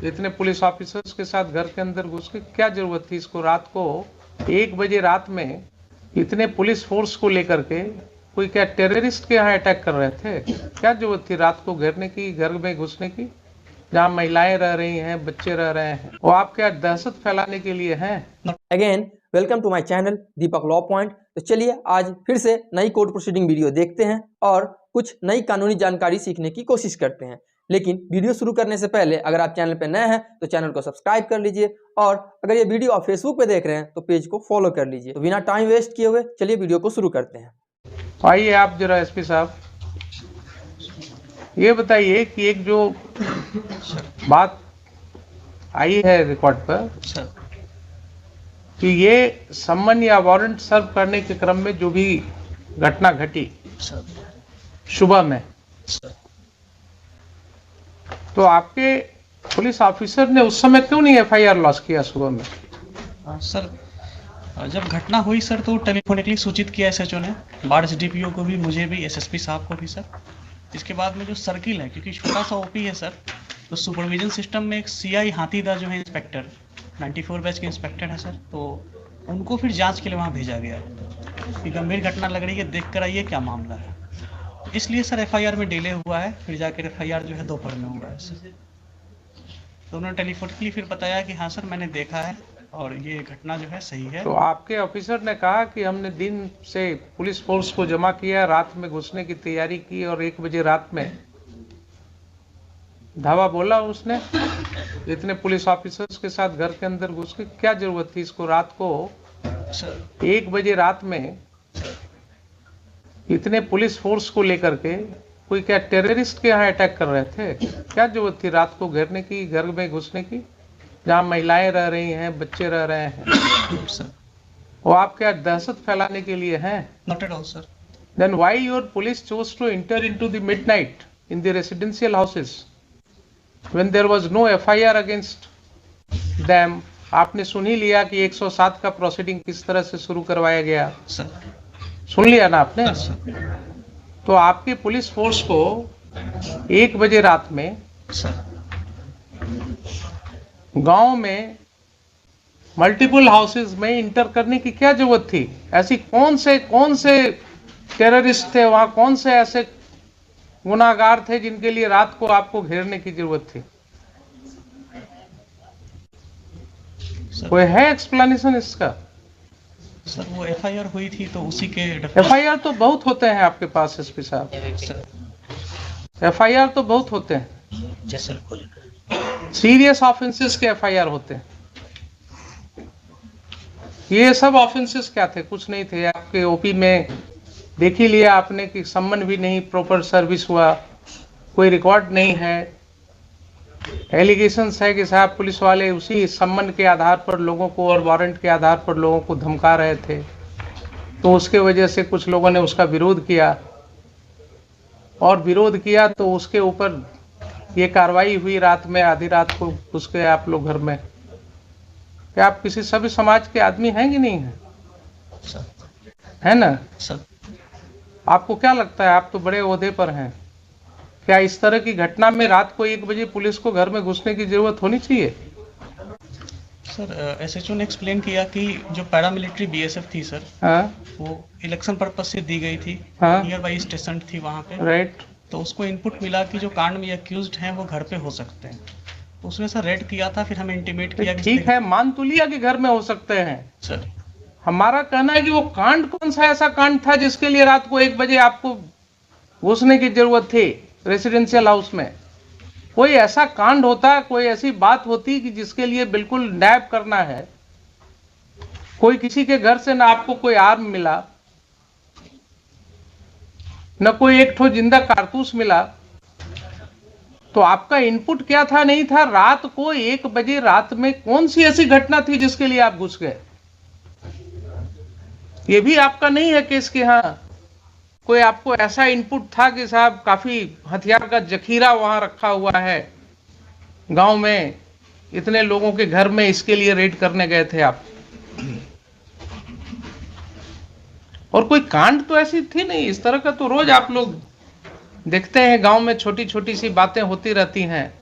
इतने police officers के साथ घर के अंदर घुस के क्या जरूरत थी इसको? रात को 1 बजे रात में इतने पुलिस फोर्स को लेकर के कोई क्या टेररिस्ट के यहाँ अटैक कर रहे थे? क्या जरूरत थी रात को घेरने की, घर में घुसने की, जहाँ महिलाएं रह रही हैं, बच्चे रह रहे हैं? वो आप क्या दहशत फैलाने के लिए हैं? Again welcome to my channel Deepak law point. तो चलिए आज फिर से नई कोर्ट प्रोसीडिंग वीडियो देखते हैं और कुछ नई कानूनी जानकारी सीखने की कोशिश करते हैं। लेकिन वीडियो शुरू करने से पहले अगर आप चैनल पर नए हैं तो चैनल को सब्सक्राइब कर लीजिए और अगर ये वीडियो आप फेसबुक पे देख रहे हैं तो पेज को फॉलो कर लीजिए। तो बिना टाइम वेस्ट किए हुए चलिए वीडियो को शुरू करते हैं। आइए आप जरा एसपी साहब ये बताइए कि एक जो बात आई है रिकॉर्ड पर कि ये सम्मन या वारंट सर्व करने के क्रम में जो भी घटना घटी सुबह में, तो आपके पुलिस ऑफिसर ने उस समय क्यों नहीं एफआईआर लॉन्च किया सुबह में? सर जब घटना हुई सर तो टेलीफोनिकली सूचित किया एसएचओ ने, बाढ़ एसडीपीओ को भी, मुझे भी, एसएसपी साहब को भी सर। इसके बाद में जो सर्किल है, क्योंकि छोटा सा ओपी है सर, तो सुपरविजन सिस्टम में एक सीआई हाथीदा जो है इंस्पेक्टर 94 बैच के इंस्पेक्टर है सर, तो उनको फिर जांच के लिए वहाँ भेजा गया कि गंभीर घटना लग रही है, देख कर आइए क्या मामला है। इसलिए सर एफआईआर में डिले हुआ है, फिर जाकर एफआईआर जो है दोपहर में हुआ है सर। तो उन्होंने टेलीफोनिकली फिर बताया कि हाँ सर मैंने देखा है और ये घटना जो है सही है। तो आपके ऑफिसर ने कहा कि हमने दिन से पुलिस फोर्स को जमा किया, रात में घुसने की तैयारी की और 1 बजे रात में धावा बोला उसने? इतने पुलिस ऑफिसर्स के साथ घर के अंदर घुस के क्या जरूरत थी इसको? रात को 1 बजे रात में इतने पुलिस फोर्स को लेकर के कोई क्या टेररिस्ट के यहाँ अटैक कर रहे थे? क्या जरूरत थी रात को घेरने की, घर में घुसने की, जहाँ महिलाएं रह रही हैं, बच्चे रह रहे हैं? वो आप क्या दहशत फैलाने के लिए हैं? Not at all, sir. Then why your police chose to enter into the midnight in the residential houses when there was no FIR against them? आपने सुन ही लिया कि 107 का प्रोसीडिंग किस तरह से शुरू करवाया गया, सर सुन लिया ना आपने? सर तो आपकी पुलिस फोर्स को 1 बजे रात में गांव में मल्टीपल हाउसेस में इंटर करने की क्या जरूरत थी? ऐसी कौन से टेररिस्ट थे वहां, कौन से ऐसे गुनाहगार थे जिनके लिए रात को आपको घेरने की जरूरत थी? कोई है एक्सप्लेनेशन इसका? सर वो एफआईआर हुई थी तो उसी के एफआईआर तो बहुत होते हैं आपके पास एसपी साहब, एफआईआर तो बहुत होते हैं, सीरियस ऑफेंसेस के एफआईआर होते हैं। ये सब ऑफेंसेस क्या थे? कुछ नहीं थे। आपके ओपी में देख ही लिया आपने कि सम्मन भी नहीं प्रॉपर सर्विस हुआ, कोई रिकॉर्ड नहीं है। एलिगेशंस है कि साहब पुलिस वाले उसी सम्मन के आधार पर लोगों को और वारंट के आधार पर लोगों को धमका रहे थे, तो उसके वजह से कुछ लोगों ने उसका विरोध किया और विरोध किया तो उसके ऊपर ये कार्रवाई हुई रात में, आधी रात को घुस गए आप लोग घर में। क्या आप किसी सभ्य समाज के आदमी हैं कि नहीं है? है ना सर? आपको क्या लगता है, आप तो बड़े ओहदे पर हैं, क्या इस तरह की घटना में रात को 1 बजे पुलिस को घर में घुसने की जरूरत होनी चाहिए? सर एसएचओ ने एक्सप्लेन किया कि जो पैरामिलिट्री बीएसएफ थी सर, वो इलेक्शन पर्पज से दी गई थी, नियर बाई स्टेशन थी वहाँ पे, राइट। तो उसको इनपुट मिला कि जो कांड में अक्यूज्ड हैं वो घर पे हो सकते हैं, तो उसने सर रेड किया था। फिर हमें इंटीमेट किया कि ठीक है, मान तो लिया कि घर में हो सकते हैं सर। हमारा कहना है कि वो कांड कौन सा ऐसा कांड था जिसके लिए रात को 1 बजे आपको घुसने की जरूरत थी रेसिडेंशियल हाउस में? कोई ऐसा कांड होता, कोई ऐसी बात होती कि जिसके लिए बिल्कुल नैब करना है, कोई किसी के घर से ना आपको कोई आर्म मिला, न कोई एक ठो जिंदा कारतूस मिला, तो आपका इनपुट क्या था? नहीं था। रात को 1 बजे रात में कौन सी ऐसी घटना थी जिसके लिए आप घुस गए? ये भी आपका नहीं है केस कि हाँ कोई आपको ऐसा इनपुट था कि साहब काफी हथियार का जखीरा वहां रखा हुआ है गांव में, इतने लोगों के घर में, इसके लिए रेड करने गए थे आप। और कोई कांड तो ऐसी थी नहीं। इस तरह का तो रोज आप लोग देखते हैं गांव में, छोटी छोटी सी बातें होती रहती हैं।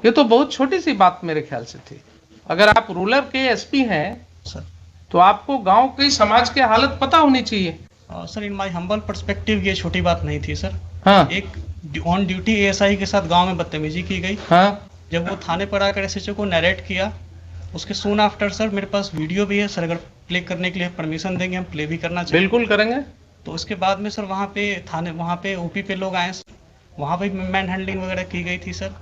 ये तो बहुत छोटी सी बात मेरे ख्याल से थी। अगर आप रूरल के एसपी हैं सर। तो आपको गांव की समाज की हालत पता होनी चाहिए। Sir in my humble perspective ये छोटी बात नहीं थी सर। हाँ एक ऑन ड्यूटी एएसआई के साथ गांव में बदतमीजी की गई। हाँ जब वो थाने पर आकर एसएचओ को नरेट किया, उसके सून आफ्टर सर मेरे पास वीडियो भी है सर, अगर प्ले करने के लिए परमिशन देंगे हम प्ले भी करना चाहिए। बिल्कुल करेंगे। तो उसके बाद में सर वहाँ पे ओपी पे लोग आए, वहाँ पे मैन हैंडलिंग वगैरह की गई थी सर।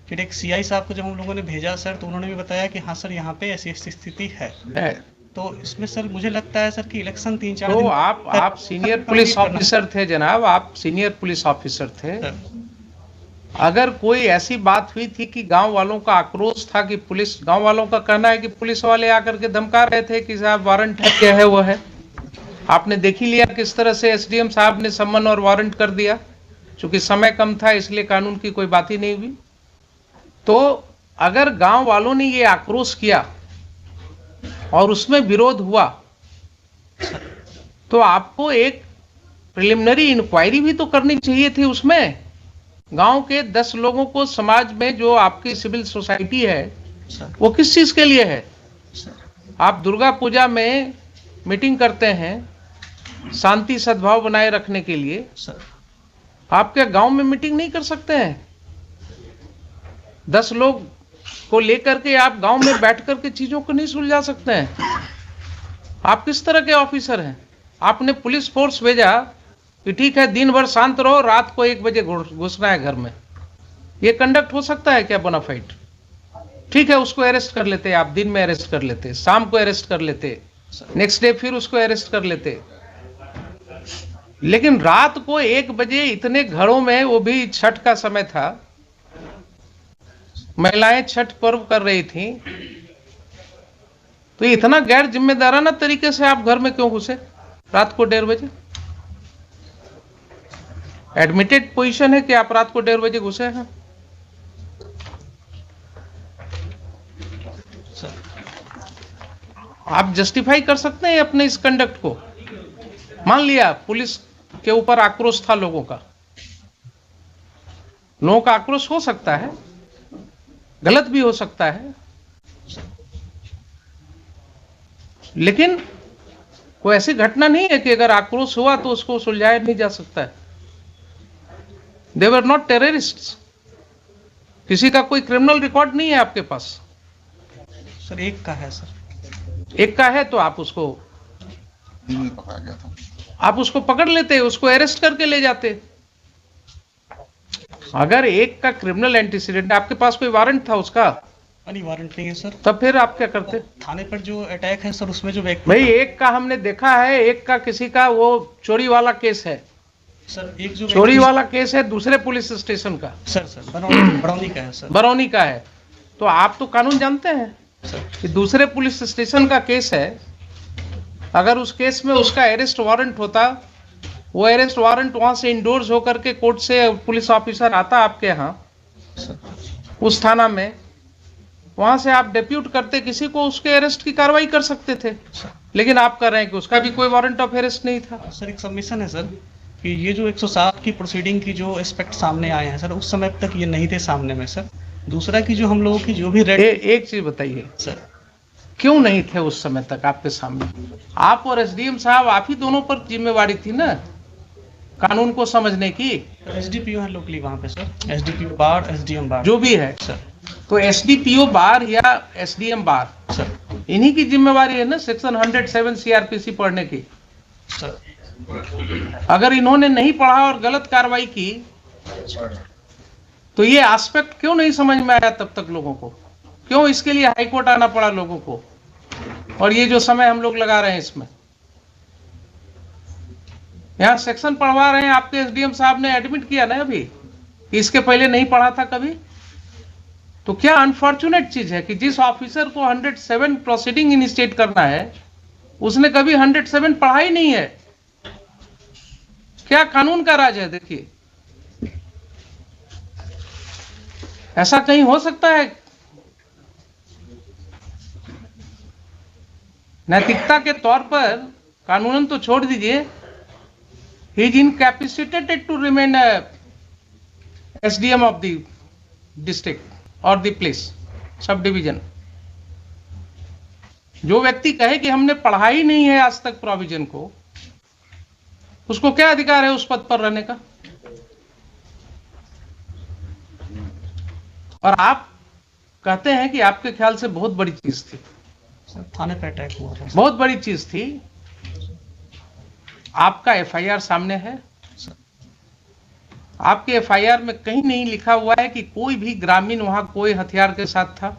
फिर एक सीआई साहब को जब हम लोगों ने भेजा सर, तो उन्होंने भी बताया कि हाँ सर यहाँ पे ऐसी ऐसी स्थिति है। तो इसमें सर मुझे लगता है सर कि इलेक्शन 3-4 तो दिन आप सीनियर पुलिस ऑफिसर थे जनाब, आप सीनियर पुलिस ऑफिसर थे। अगर कोई ऐसी बात हुई थी कि गांव वालों का आक्रोश था कि पुलिस, गांव वालों का कहना है कि पुलिस वाले आकर के धमका रहे थे कि साहब वारंट है, क्या है वो है, आपने देख ही लिया किस तरह से एसडीएम साहब ने सम्मन और वारंट कर दिया। चूंकि समय कम था इसलिए कानून की कोई बात ही नहीं हुई। तो अगर गांव वालों ने ये आक्रोश किया और उसमें विरोध हुआ तो आपको एक प्रिलिमिनरी इंक्वायरी भी तो करनी चाहिए थी। उसमें गांव के 10 लोगों को, समाज में जो आपकी सिविल सोसाइटी है वो किस चीज के लिए है। आप दुर्गा पूजा में मीटिंग करते हैं शांति सद्भाव बनाए रखने के लिए, आप क्या गांव में मीटिंग नहीं कर सकते हैं? 10 लोग को लेकर के आप गांव में बैठ करके चीजों को नहीं सुलझा सकते हैं? आप किस तरह के ऑफिसर हैं? आपने पुलिस फोर्स भेजा कि ठीक है दिन भर शांत रहो, रात को 1 बजे घुसना है घर में। ये कंडक्ट हो सकता है क्या बोनाफाइड? ठीक है उसको अरेस्ट कर लेते, आप दिन में अरेस्ट कर लेते, शाम को अरेस्ट कर लेते, नेक्स्ट डे फिर उसको अरेस्ट कर लेते। लेकिन रात को 1 बजे इतने घरों में, वो भी छठ का समय था, महिलाएं छठ पर्व कर रही थी, तो इतना गैर जिम्मेदाराना तरीके से आप घर में क्यों घुसे रात को 1:30 बजे? एडमिटेड पोजीशन है कि आप रात को 1:30 बजे घुसे हैं। आप जस्टिफाई कर सकते हैं अपने इस कंडक्ट को? मान लिया पुलिस के ऊपर आक्रोश था लोगों का, लोगों का आक्रोश हो सकता है, गलत भी हो सकता है, लेकिन कोई ऐसी घटना नहीं है कि अगर आक्रोश हुआ तो उसको सुलझाया नहीं जा सकता है। दे वर नॉट टेररिस्ट्स। किसी का कोई क्रिमिनल रिकॉर्ड नहीं है आपके पास। सर एक का है सर, एक का है तो आप उसको पकड़ा गया था, आप उसको पकड़ लेते, उसको अरेस्ट करके ले जाते। अगर एक का क्रिमिनल एंटीसीडेंट, आपके पास कोई वारंट था उसका? नहीं वारंट नहीं है सर। तब फिर आप क्या करते? थाने पर जो अटैक है सर, उसमें जो व्यक्ति, भाई एक का हमने देखा है, एक का किसी का वो चोरी वाला केस है सर, एक जो चोरी वाला केस है दूसरे पुलिस स्टेशन का, सर बरौनी का है सर, बरौनी का है। तो आप तो कानून जानते हैं कि दूसरे पुलिस स्टेशन का केस है, अगर उस केस में उसका अरेस्ट वारंट होता, वो अरेस्ट वारंट वहां से इंडोर्स होकर के कोर्ट से पुलिस ऑफिसर आता आपके यहाँ उस थाना में, वहां से आप डिप्यूट करते किसी को, उसके अरेस्ट की कार्रवाई कर सकते थे। लेकिन आप कर रहे हैं कि उसका भी कोई वारंट ऑफ अरेस्ट नहीं था। सर एक सबमिशन है सर कि ये जो 107 की प्रोसीडिंग की जो एस्पेक्ट सामने आए हैं सर, उस समय तक ये नहीं थे सामने में सर। दूसरा कि जो हम लोगों की जो भी एक चीज बताइए सर, क्यों नहीं थे उस समय तक आपके सामने? आप और एसडीएम साहब, आप ही दोनों पर जिम्मेवारी थी ना कानून को समझने की। एसडीपीओ है लोकली वहाँ पे सर, एसडीपीओ बार, एसडीएम बार, जो भी है सर। तो एसडीपीओ बार या एसडीएम बार सर, इन्हीं की जिम्मेवारी है ना सेक्शन 107 सीआरपीसी पढ़ने की। सर अगर इन्होंने नहीं पढ़ा और गलत कार्रवाई की तो ये एस्पेक्ट क्यों नहीं समझ में आया तब तक लोगों को? क्यों इसके लिए हाईकोर्ट आना पड़ा लोगों को? और ये जो समय हम लोग लगा रहे हैं इसमें, यहाँ सेक्शन पढ़वा रहे हैं, आपके एसडीएम साहब ने एडमिट किया ना अभी, इसके पहले नहीं पढ़ा था कभी। तो क्या अनफॉर्चुनेट चीज है कि जिस ऑफिसर को 107 प्रोसीडिंग इनिशिएट करना है उसने कभी 107 पढ़ा ही नहीं है। क्या कानून का राज है? देखिए ऐसा कहीं हो सकता है? नैतिकता के तौर पर कानूनन तो छोड़ दीजिए, he is incapacitated to remain SDM of the district. और द पुलिस सब डिवीजन। जो व्यक्ति कहे कि हमने पढ़ा ही नहीं है आज तक प्रोविजन को, उसको क्या अधिकार है उस पद पर रहने का? और आप कहते हैं कि आपके ख्याल से बहुत बड़ी चीज थी। सर थाने पे अटैक हुआ था। बहुत बड़ी चीज थी। आपका एफआईआर सामने है। आपके एफआईआर में कहीं नहीं लिखा हुआ है कि कोई भी ग्रामीण वहां कोई हथियार के साथ था।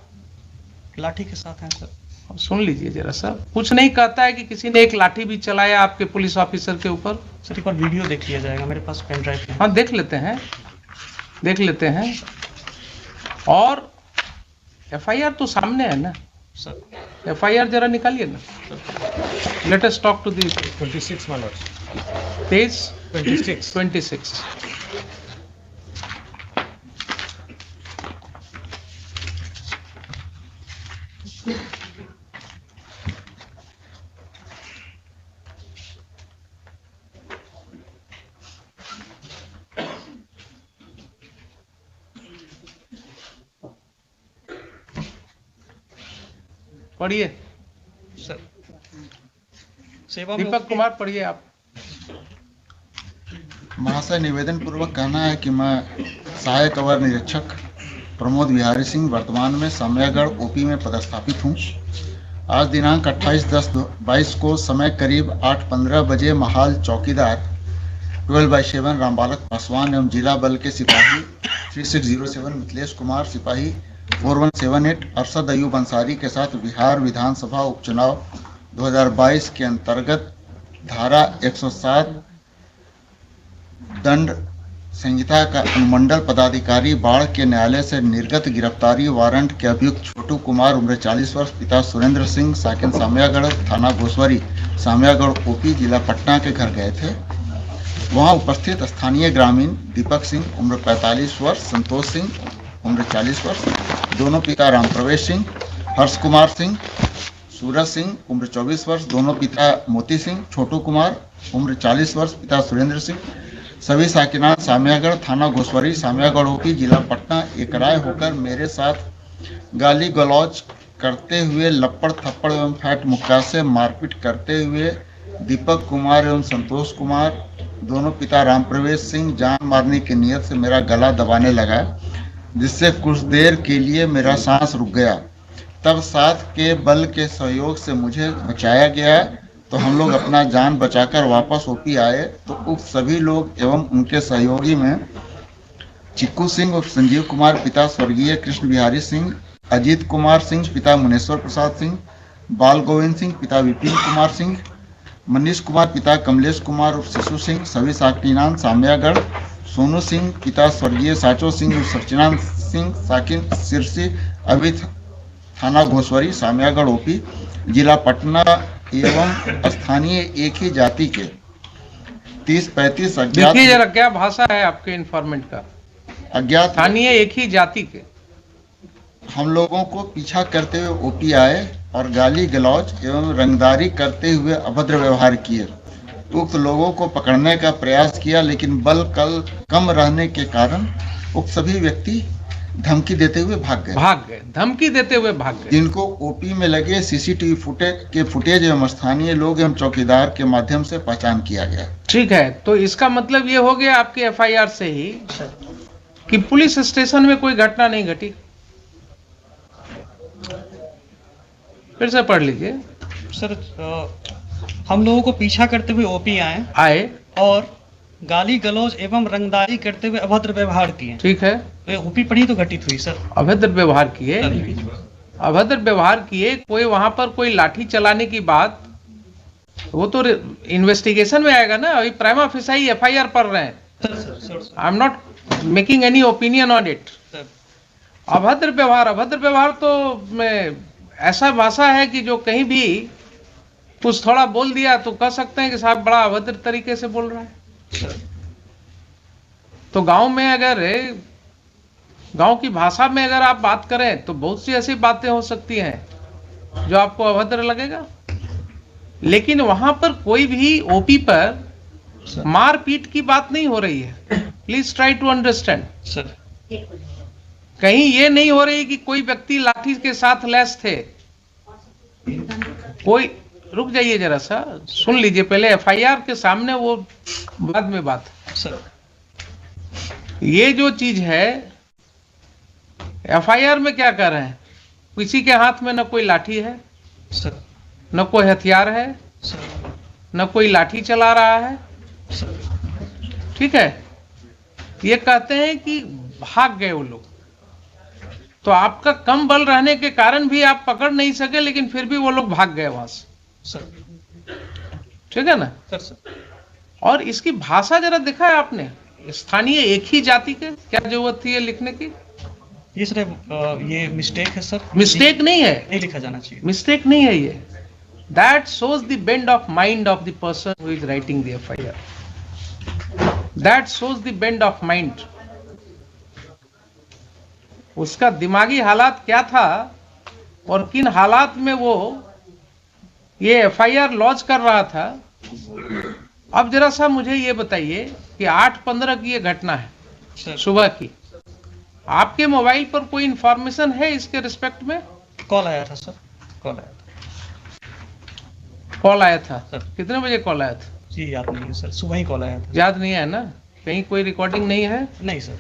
लाठी के साथ हैं सर। अब सुन लीजिए जरा सा, कुछ नहीं कहता है कि किसी ने एक लाठी भी चलाया आपके पुलिस ऑफिसर के ऊपर। सर एक बार वीडियो देख लिया जाएगा, मेरे पास पेन ड्राइव है। हाँ देख लेते हैं, देख लेते हैं। और एफआईआर तो सामने है ना सर। एफआईआर जरा निकालिए ना। Let us talk to the 26 my lords. Page 26. 26। पढ़िए सर सेवा में दीपक कुमार, पढ़िए आप। महाशय, निवेदन पूर्वक कहना है कि मैं सहायक अवर निरीक्षक प्रमोद बिहारी सिंह वर्तमान में सामयागढ़ ओपी में पदस्थापित हूँ। आज दिनांक 28/10/22 को समय करीब 8:15 बजे महाल चौकीदार 12/7 रामबालक पासवान एवं जिला बल के सिपाही 3607 मिथिलेश कुमार, सिपाही 4178 अरशद अयूब अंसारी के साथ बिहार विधानसभा उपचुनाव 2022 के अंतर्गत धारा 107 दंड संहिता का अनुमंडल पदाधिकारी बाढ़ के न्यायालय से निर्गत गिरफ्तारी वारंट के अभियुक्त छोटू कुमार उम्र 40 वर्ष, पिता सुरेंद्र सिंह, साकिन सामयागढ़, थाना घोसवरी, सामयागढ़ ओपी, जिला पटना के घर गए थे। वहां उपस्थित स्थानीय ग्रामीण दीपक सिंह उम्र 45 वर्ष, संतोष सिंह उम्र 40 वर्ष, दोनों पिता राम प्रवेश सिंह, हर्ष कुमार सिंह, सूरज सिंह उम्र 24 वर्ष, दोनों पिता मोती सिंह, छोटू कुमार उम्र 40 वर्ष, पिता सुरेंद्र सिंह, सभी साकिनान सामयागढ़, थाना घोसवरी, सामयागढ़ ओपी, जिला पटना एक राय होकर मेरे साथ गाली गलौज करते हुए, लपड़ थप्पड़ एवं फैट मुक्का से मारपीट करते हुए दीपक कुमार एवं संतोष कुमार, दोनों पिता राम प्रवेश सिंह, जान मारने की नीयत से मेरा गला दबाने लगा, जिससे कुछ देर के लिए मेरा सांस रुक गया। तब साथ के बल के सहयोग से मुझे बचाया गया, तो हम लोग अपना जान बचाकर वापस ओपी आए तो उक्त सभी लोग एवं उनके सहयोगी में चिक्कू सिंह और संजीव कुमार पिता स्वर्गीय कृष्ण बिहारी सिंह, अजीत कुमार सिंह पिता मुनेश्वर प्रसाद सिंह, बाल गोविंद सिंह पिता विपिन कुमार सिंह, मनीष कुमार पिता कमलेश कुमार और शिशु सिंह, सभी साकिनान सामयागढ़, सोनू सिंह पिता स्वर्गीय साचो सिंह और सचिनान सिंह, साकिन सिरसी, अभी थाना घोसवरी, सामयागढ़ ओपी, जिला पटना एवं स्थानीय एक ही जाति के 30-35 अज्ञात। देखिए जरा क्या भाषा है आपके इन्फॉर्मेंट का। अज्ञात स्थानीय एक ही जाति के हम लोगों को पीछा करते हुए ओपी आए और गाली गलौज एवं रंगदारी करते हुए अभद्र व्यवहार किए। उक्त लोगों को पकड़ने का प्रयास किया, लेकिन बल कम रहने के कारण उक्त सभी व्यक्ति धमकी देते हुए भाग गए। धमकी देते हुए भाग गए। जिनको ओपी में लगे सीसीटीवी फुटेज एवं स्थानीय लोग एवं चौकीदार के माध्यम से पहचान किया गया। ठीक है, तो इसका मतलब ये हो गया आपके एफआईआर से ही कि पुलिस स्टेशन में कोई घटना नहीं घटी। फिर से पढ़ लीजिए सर। हम लोगों को पीछा करते हुए ओपी आए और गाली गलौज एवं रंगदारी करते हुए अभद्र व्यवहार किए। ठीक है, तो ओपी पढ़ी तो घटित हुई सर। अभद्र व्यवहार किए, अभद्र व्यवहार किए। कोई वहां पर कोई लाठी चलाने की बात, वो तो इन्वेस्टिगेशन में आएगा ना। अभी प्राइमा फेसाई एफआईआर पढ़ रहे हैं। I am not making any opinion on it. अभद्र व्यवहार तो ऐसा भाषा है कि जो कहीं भी कुछ थोड़ा बोल दिया तो कह सकते हैं कि साहब बड़ा अभद्र तरीके से बोल रहा है। तो गांव में अगर गांव की भाषा में अगर आप बात करें तो बहुत सी ऐसी बातें हो सकती हैं जो आपको अभद्र लगेगा, लेकिन वहां पर कोई भी ओपी पर मारपीट की बात नहीं हो रही है। Please try to understand. Sir कहीं ये नहीं हो रही कि कोई व्यक्ति लाठी के साथ लैस थे, कोई, रुक जाइए जरा सा, सुन लीजिए पहले, एफआईआर के सामने वो बाद में बात। सर ये जो चीज है एफआईआर में क्या कर रहे हैं, किसी के हाथ में न कोई लाठी है, सर न कोई हथियार है, सर न कोई लाठी चला रहा है, सर ठीक है। ये कहते हैं कि भाग गए वो लोग, तो आपका कम बल रहने के कारण भी आप पकड़ नहीं सके, लेकिन फिर भी वो लोग भाग गए वहां से, सर ठीक है ना। सर और इसकी भाषा जरा देखा है आपने, स्थानीय एक ही जाति के, क्या जरूरत थी ये लिखने की? ये सर ये मिस्टेक है सर, मिस्टेक नहीं है, नहीं लिखा जाना चाहिए। मिस्टेक नहीं है ये। That shows the bend of mind of the person who is writing the FIR. That shows the bend of mind. उसका दिमागी हालात क्या था और किन हालात में वो ये FIR लॉन्च कर रहा था। अब जरा सा मुझे ये बताइए कि 8/15 की ये घटना है, सर सुबह की, आपके मोबाइल पर कोई इंफॉर्मेशन है इसके रिस्पेक्ट में? कॉल आया था सर, कॉल आया था कॉल आया था, सर। कितने बजे कॉल आया था? जी याद नहीं है सर, सुबह ही कॉल आया था। याद नहीं है ना? कहीं कोई रिकॉर्डिंग नहीं है, नहीं सर,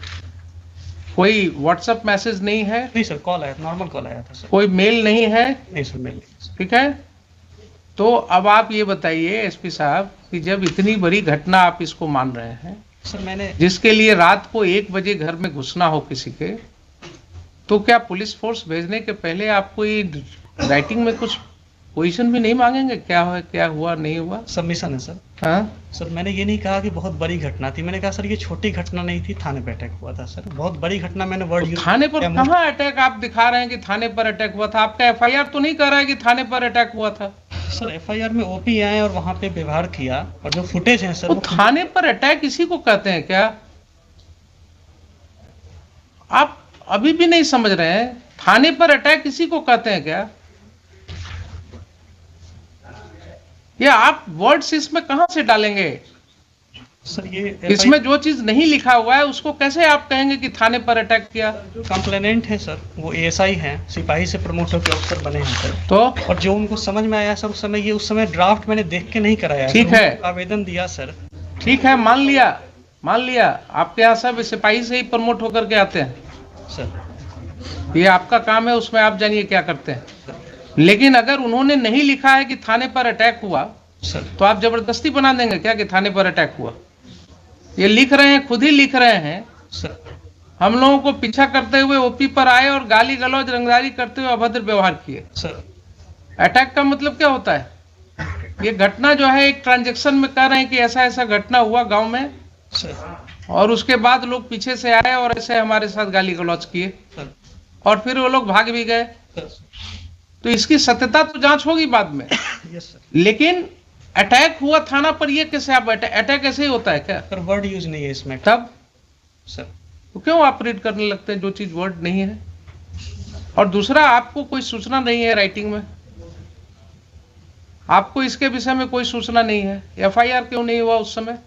कोई व्हाट्सएप मैसेज नहीं है, नहीं सर, कॉल आया, नॉर्मल कॉल आया था सर। कोई मेल नहीं है, नहीं सर, मेल नहीं सर। ठीक है। तो अब आप ये बताइए एसपी साहब कि जब इतनी बड़ी घटना आप इसको मान रहे हैं, सर मैंने जिसके लिए रात को 1 बजे घर में घुसना हो किसी के, तो क्या पुलिस फोर्स भेजने के पहले आपको ये राइटिंग में कुछ पोजीशन भी नहीं मांगेंगे, क्या है, क्या हुआ, नहीं हुआ? सबमिशन है सर। हाँ, सर मैंने ये नहीं कहा कि बहुत बड़ी घटना थी, मैंने कहा सर ये छोटी घटना नहीं थी, थाने पे अटैक हुआ था सर, बहुत बड़ी घटना मैंने वर्ड तो यूज थाने पर कहाँ अटैक आप दिखा रहे हैं कि थाने पर अटैक हुआ था? आपका एफआईआर तो नहीं कह रहा है कि थाने पर अटैक हुआ था। सर एफआईआर में ओपी आए और वहाँ पे व्यवहार किया, और जो फुटेज है सर तो थाने पर अटैक इसी को कहते हैं क्या? आप अभी भी नहीं समझ रहे हैं, थाने पर अटैक इसी को कहते हैं क्या? ये आप वर्ड्स इसमें कहां से डालेंगे? सर ये इसमें जो चीज नहीं लिखा हुआ है उसको कैसे आप कहेंगे कि थाने पर अटैक किया? जो कंप्लेनेंट है सर वो एएसआई हैं, सिपाही से प्रमोट होकर ऑफिसर बने हैं सर। तो और जो उनको समझ में आया सर उस समय ड्राफ्ट मैंने देख के नहीं कराया, ठीक है, आवेदन दिया सर। ठीक है, मान लिया आपके यहाँ सब सिपाही से ही प्रमोट होकर के आते हैं सर, ये आपका काम है, उसमें आप जानिए क्या करते हैं। लेकिन अगर उन्होंने नहीं लिखा है कि थाने पर अटैक हुआ सर तो आप जबरदस्ती बना देंगे क्या कि थाने पर अटैक हुआ? ये लिख रहे हैं, खुद ही लिख रहे हैं, सर हम लोगों को पीछा करते हुए ओपी पर आए और गाली गलौज रंगदारी करते हुए अभद्र व्यवहार किए। सर अटैक का मतलब क्या होता है? ये घटना जो है एक ट्रांजैक्शन में कह रहे हैं कि ऐसा ऐसा घटना हुआ गांव में, सर और उसके बाद लोग पीछे से आए और ऐसे हमारे साथ गाली गलौज किए सर और फिर वो लोग भाग भी गए। सर तो इसकी सत्यता तो जांच होगी बाद में। Yes sir. लेकिन अटैक हुआ थाना पर, ये कैसे आप अटैक ऐसे ही होता है क्या? सर वर्ड यूज नहीं है इसमें तब सर। तो क्यों आप रीड करने लगते हैं जो चीज वर्ड नहीं है? और दूसरा, आपको कोई सूचना नहीं है राइटिंग में, आपको इसके विषय में कोई सूचना नहीं है, एफआईआर क्यों नहीं हुआ उस समय?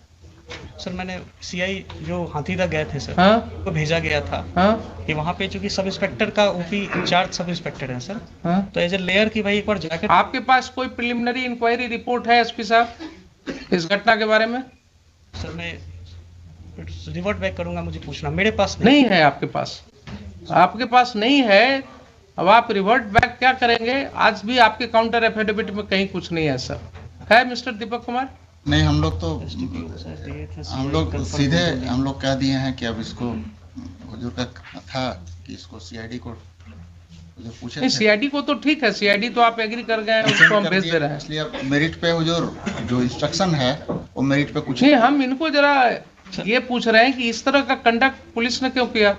सर मैंने सीआई जो हाथीदा गए थे सर, हाँ को भेजा गया था हाँ कि वहाँ पे चूंकि सब इंस्पेक्टर का ओपी इंचार्ज सब इंस्पेक्टर है सर, हाँ। तो एज ए लेयर की भाई एक बार जाकर आपके पास कोई प्रिलिमिनरी इंक्वायरी रिपोर्ट है एसपी साहब इस घटना के बारे में? सर मैं रिवर्ट बैक करूंगा, मुझे पूछना, मेरे पास नहीं है आपके पास, आपके पास नहीं है। अब आप रिवर्ट बैक क्या करेंगे? आज भी आपके काउंटर एफिडेविट में कहीं कुछ नहीं है सर, है मिस्टर दीपक कुमार? नहीं, हम लोग सीधे हम लोग कह दिए हैं कि अब इसको हुजूर का था कि इसको सीआईडी को जो पूछे थे, सीआईडी को तो ठीक है, सीआईडी तो आप एग्री कर गए हैं, उसको हम भेज दे रहे हैं। इसलिए अब मेरिट पे हुजूर जो इंस्ट्रक्शन है वो मेरिट पे कुछ नहीं, हम इनको जरा ये पूछ रहे हैं कि इस तरह का कंडक्ट पुलिस ने क्यों किया?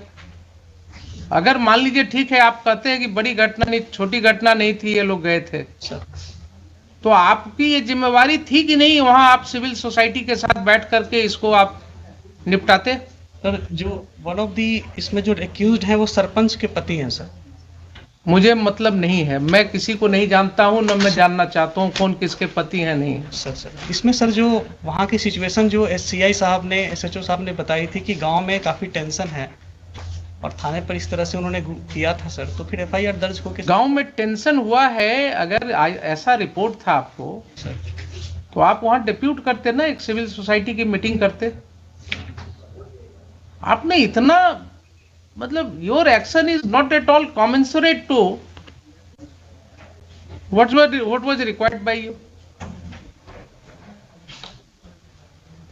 अगर मान लीजिए ठीक है, आप कहते हैं कि बड़ी घटना नहीं, छोटी घटना नहीं थी, ये लोग गए थे, तो आपकी ये जिम्मेवारी थी कि नहीं वहां आप सिविल सोसाइटी के साथ बैठ करके इसको आप निपटाते? सर जो वन ऑफ दी इसमें जो एक्यूज्ड है वो सरपंच के पति हैं सर। मुझे मतलब नहीं है, मैं किसी को नहीं जानता हूं, न मैं जानना चाहता हूं कौन किसके पति हैं नहीं। सर इसमें सर जो वहाँ की सिचुएशन जो एससीआई साहब ने, एसएचओ साहब ने बताई थी कि गांव में काफ़ी टेंशन है, और थाने पर इस तरह से उन्होंने किया था सर, तो फिर एफआईआर दर्ज होकर गांव में टेंशन हुआ है, अगर ऐसा रिपोर्ट था आपको सर तो आप वहां डिप्यूट करते ना, एक सिविल सोसाइटी की मीटिंग करते। आपने इतना, मतलब your action is not at all commensurate to what was required by you.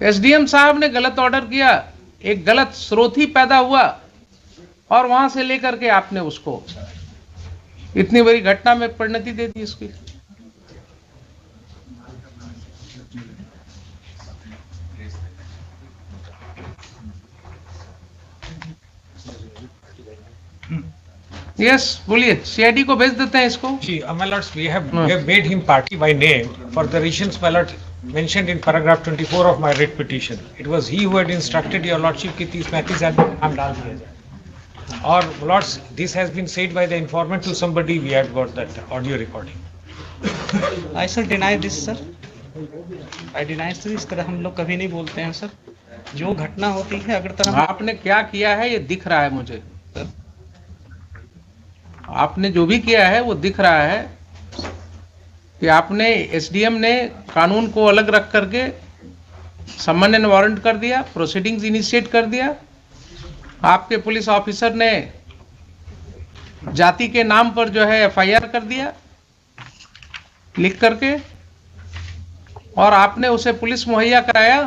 SDM साहब ने गलत ऑर्डर किया, एक गलत स्रोत ही पैदा हुआ और वहां से लेकर के आपने उसको इतनी बड़ी घटना में परिणति दे दी इसकी। यस बोलिए, सीआईडी को भेज देते हैं इसको। See, my lords, we have made him party by name for the reasons, my lord, mentioned in paragraph 24 of my writ petition. It was he who had instructed your lordship कि 30-35 आदमी नाम डाल दिया जाए। और lords, this has been said by the informant to somebody. We had got that audio recording. I sir deny this sir, I deny sir, इस तरह हम लोग कभी नहीं बोलते हैं सर। जो घटना होती है अगर तरह आपने क्या किया है ये दिख रहा है मुझे, आपने जो भी किया है वो दिख रहा है कि आपने, एसडीएम ने कानून को अलग रख करके समन एंड वारंट कर दिया, प्रोसीडिंग्स इनिशिएट कर दिया। आपके पुलिस ऑफिसर ने जाति के नाम पर जो है एफआईआर कर दिया लिख करके, और आपने उसे पुलिस मुहैया कराया।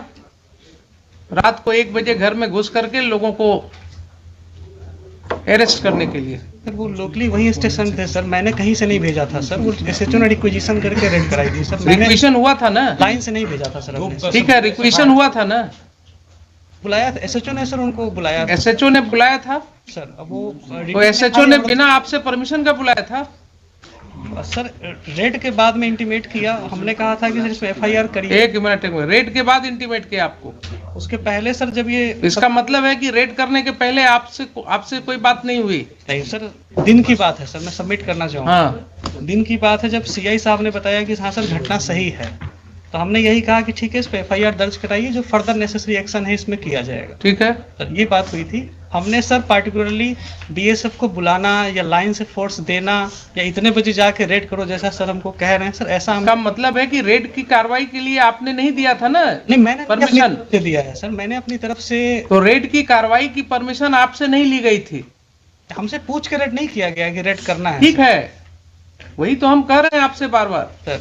रात को 1 बजे घर में घुस करके लोगों को अरेस्ट करने के लिए। सर वो लोकली वही स्टेशन थे सर, मैंने कहीं से नहीं भेजा था सर, वो एसएचओ ने रिक्विजिशन करके रेड कराई थी सर। मैंने रिक्वेशन हुआ था ना, लाइन से नहीं भेजा था सर हमने। ठीक है, रिक्वेशन हुआ था ना, बुलाया था एसएचओ ने सर, उनको बुलाया था एसएचओ ने बुलाया था। सर। अब वो तो एसएचओ ने बिना आपसे परमिशन का बुलाया था। सर रेड के बाद में इंटीमेट किया, हमने कहा था कि सर इसमें एफआईआर करिए। एक मिनट, रेड के बाद इंटीमेट किया आपको? उसके पहले सर जब ये, इसका मतलब है कि रेड करने के पहले आपसे कोई बात नहीं हुई? नहीं सर, दिन की बात है सर, मैं सबमिट करना चाहूँगा। हाँ, दिन की बात है जब सीआई साहब ने बताया कि हाँ सर घटना सही है, तो हमने यही कहा कि ठीक है इस पे एफआईआर दर्ज कराइए, जो फर्दर नेसेसरी एक्शन है इसमें किया जाएगा। ठीक है सर ये बात हुई थी। हमने सर पार्टिकुलरली बीएसएफ को बुलाना या लाइन से फोर्स देना या इतने बजे जाके रेड करो जैसा सर हमको कह रहे हैं सर, ऐसा हम का मतलब है कि रेड की कार्रवाई के लिए आपने नहीं दिया था ना नहीं, मैंने परमिशन? अपनी तरफ से दिया है सर, मैंने अपनी तरफ से। तो रेड की कार्रवाई की परमिशन आपसे नहीं ली गई थी? हमसे पूछ के रेड नहीं किया गया कि रेड करना है। ठीक है, वही तो हम कह रहे हैं आपसे बार बार। सर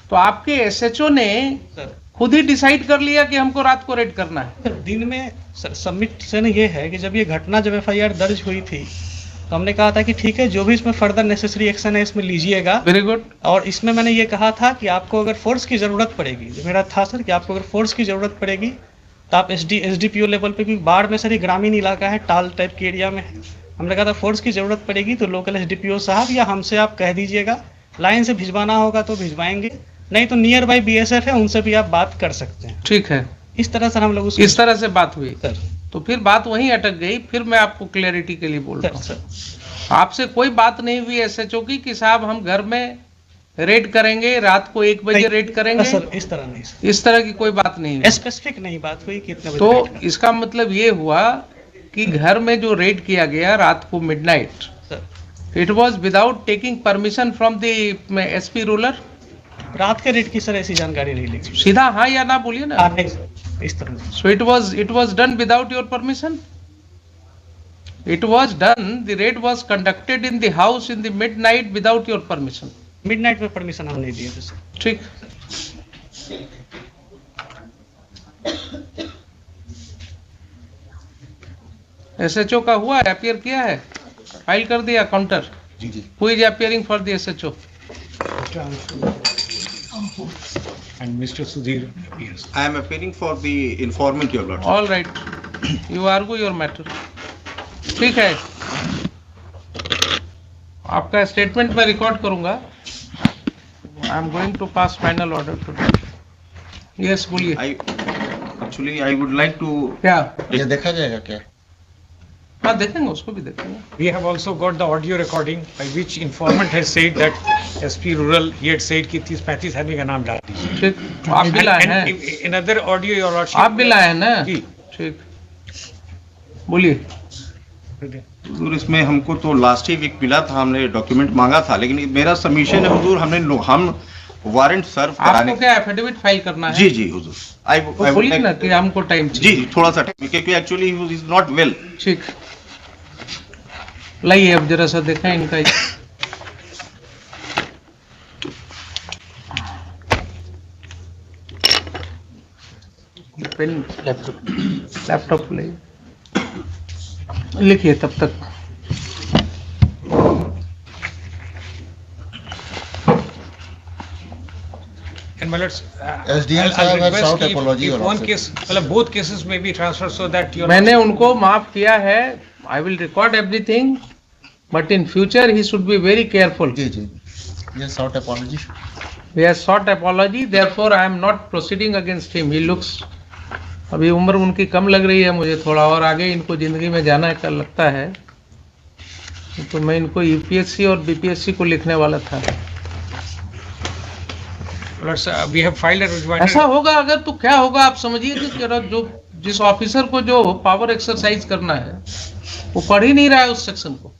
तो आपके एसएचओ ने सर खुद ही डिसाइड कर लिया कि हमको रात को रेड करना है? सर दिन में सर सबमिशन ये है कि जब ये घटना, जब एफआईआर दर्ज हुई थी तो हमने कहा था कि ठीक है जो भी इसमें फर्दर नेसेसरी एक्शन है इसमें लीजिएगा। Very good. और इसमें मैंने ये कहा था कि आपको अगर फोर्स की ज़रूरत पड़ेगी, जो मेरा था सर कि आपको अगर फोर्स की ज़रूरत पड़ेगी तो आप एसडीपीओ लेवल पे भी, बाढ़ में सर ये ग्रामीण इलाका है, टाल टाइप के एरिया में है, हमने कहा था फोर्स की ज़रूरत पड़ेगी तो लोकल एसडीपीओ साहब या हमसे आप कह दीजिएगा, लाइन से भिजवाना होगा तो भिजवाएंगे, नहीं तो नियर बाई बीएसएफ है उनसे भी आप बात कर सकते हैं। ठीक है, इस तरह सर हम लोग इस तरह से बात हुई। सर तो फिर बात वहीं अटक गई। फिर मैं आपको क्लैरिटी के लिए बोल रहा सर हूँ, आपसे कोई बात नहीं हुई एसएचओ की कि साहब हम घर में रेड करेंगे, रात को 1 बजे रेड करेंगे? सर इस तरह नहीं सर, इस तरह की कोई बात नहीं हुई। स्पेसिफिक नहीं बात हुई कितने बजे तो रेड करना। इसका मतलब ये हुआ कि घर में जो रेड किया गया रात को midnight, sir it was without taking permission from the SP ruler? रात के रेड की सर ऐसी जानकारी नहीं ली। सीधा हाँ या ना बोलिए ना। हाँ नहीं सर, इस तरह नहीं। So it was done without your permission? It was done, the raid was conducted in the house in the midnight without your permission. Midnight में परमिशन हम नहीं दिए थे सर। ठीक। एसएचओ का हुआ, अपियर किया है, फाइल कर दिया काउंटर? जी जी। Who is appearing for the SHO? And Mr. Sudhir appears. I am appearing for the informant, your lordship. All right, you argue your matter. ठीक है, आपका स्टेटमेंट मैं रिकॉर्ड करूंगा। I am going to pass final order today. Yes बोलिए। Actually, I would like to. क्या? ये देखा जाएगा क्या? हाँ देखेंगे, उसको भी देखेंगे। We have also got the audio recording by which informant has said that SP Rural, he had said कि 30-35 आदमी का नाम डाल दीजिए। ठीक, आप भी लाए हैं? And another audio your lordship. आप भी लाए हैं ना? जी। ठीक, बोलिए। हुजूर इसमें हमको तो लास्ट ही वीक मिला था, हमने डॉक्यूमेंट मांगा था, लेकिन मेरा सबमिशन है हुजूर, हम वारंट सर्व कराने। आपको क्या एफिडेविट फाइल करना है? जी जी हुजूर, तो बोलिए ना कि हमको टाइम जी चाहिए। जी थोड़ा सा टाइम, क्योंकि actually he is not well. ठीक, लाइए अब जरा सा देखें इनका। पेन लैपटॉप ले लिखिए तब तक। And my lords, SDM I'll साहब have request sought if apology one also. case, मतलब both cases may be transferred so that your मैंने उनको माफ किया है। I will record everything, but in future he should be very careful. जी जी, ये sought apology. He has sought apology, therefore I am not proceeding against him. He looks, अभी उम्र उनकी कम लग रही है मुझे थोड़ा, और आगे इनको जिंदगी में जाना है कर लगता है, तो मैं इनको यूपीएससी और बीपीएससी को लिखने वाला था। lords, we have filed a rejoinder. ऐसा होगा अगर तो क्या होगा आप समझिए कि जो जिस ऑफिसर को जो पावर एक्सरसाइज करना है वो पढ़ ही नहीं रहा है उस सेक्शन को।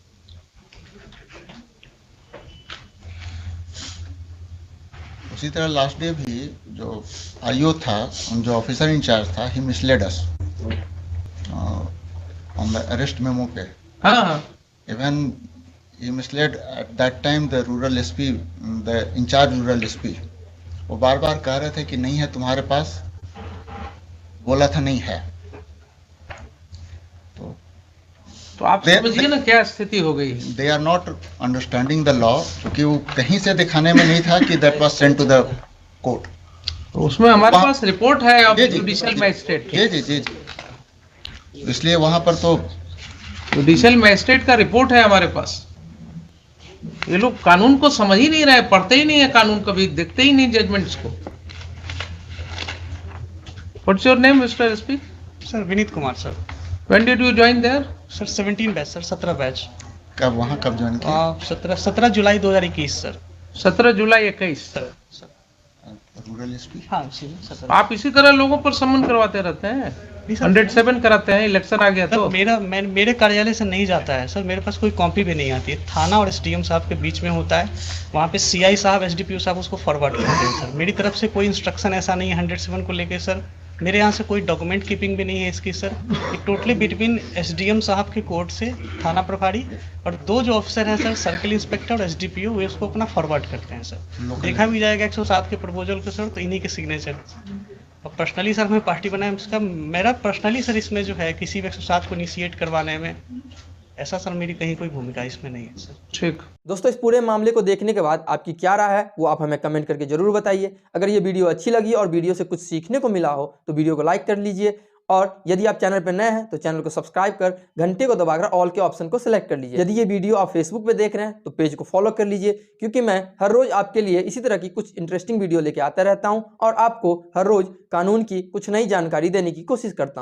उसी तरह लास्ट डे भी जो आईओ था, जो ऑफिसर इंचार्ज था, he misled us on the arrest memo पे। हाँ हाँ, even he misled at that time the rural SP, the in charge rural SP. वो बार बार कह रहे थे कि नहीं है तुम्हारे पास, बोला था नहीं है। तो आप समझिए ना क्या स्थिति हो गई है। They are not understanding the law, क्योंकि वो कहीं से दिखाने में नहीं था कि that was sent to the court. तो उसमें हमारे वहाँ- पास रिपोर्ट है ऑफ जी, जी, जुडिशियल जी, मैजिस्ट्रेट की। जी जी जी जी, इसलिए वहां पर तो जुडिशियल मैजिस्ट्रेट का रिपोर्ट है हमारे पास। ये लोग कानून को समझ ही नहीं रहे, पढ़ते ही नहीं है कानून, कभी देखते ही नहीं जजमेंट्स को। What's your name mister SP? Sir Vineet Kumar sir. When did you join there? Sir 17 batch sir, 17 batch. कब वहां कब ज्वाइन किया? 17 जुलाई 2021 सर। 17 जुलाई 21। Sir rural SP. हाँ इसी में 17। आप इसी तरह लोगों पर समन करवाते रहते हैं। नहीं सर, 107 कराते हैं, इलेक्शन आ गया तो। मेरे कार्यालय से नहीं जाता है सर, मेरे पास कोई कॉपी भी नहीं आती है। थाना और एसडीएम साहब के बीच में होता है, वहाँ पे सीआई साहब, एसडीपीओ साहब उसको फॉरवर्ड करते हैं सर। मेरी तरफ से कोई इंस्ट्रक्शन ऐसा नहीं है 107 को लेके सर। मेरे यहाँ से कोई डॉक्यूमेंट कीपिंग भी नहीं है इसकी सर। ये टोटली बिटवीन एसडीएम साहब के कोर्ट से थाना प्रभारी और 2 जो ऑफिसर हैं सर, सर्किल इंस्पेक्टर और एसडीपीओ, वे उसको अपना फॉरवर्ड करते हैं सर। देखा भी जाएगा 107 के प्रपोजल के सर, तो इन्हीं के सिग्नेचर। और पर्सनली सर हमें पार्टी बनाए उसका, मेरा पर्सनली सर इसमें जो है किसी भी 107 को इनिशिएट करवाने में, ऐसा सर मेरी कहीं कोई भूमिका इसमें नहीं है सर। ठीक। दोस्तों इस पूरे मामले को देखने के बाद आपकी क्या राय है वो आप हमें कमेंट करके जरूर बताइए। अगर ये वीडियो अच्छी लगी और वीडियो से कुछ सीखने को मिला हो तो वीडियो को लाइक कर लीजिए, और यदि आप चैनल पर नए हैं तो चैनल को सब्सक्राइब कर घंटे को दबाकर ऑल के ऑप्शन को सिलेक्ट कर लीजिए। यदि ये वीडियो आप फेसबुक पे देख रहे हैं तो पेज को फॉलो कर लीजिए, क्योंकि मैं हर रोज आपके लिए इसी तरह की कुछ इंटरेस्टिंग वीडियो लेके आता रहता हूँ और आपको हर रोज कानून की कुछ नई जानकारी देने की कोशिश करता हूँ।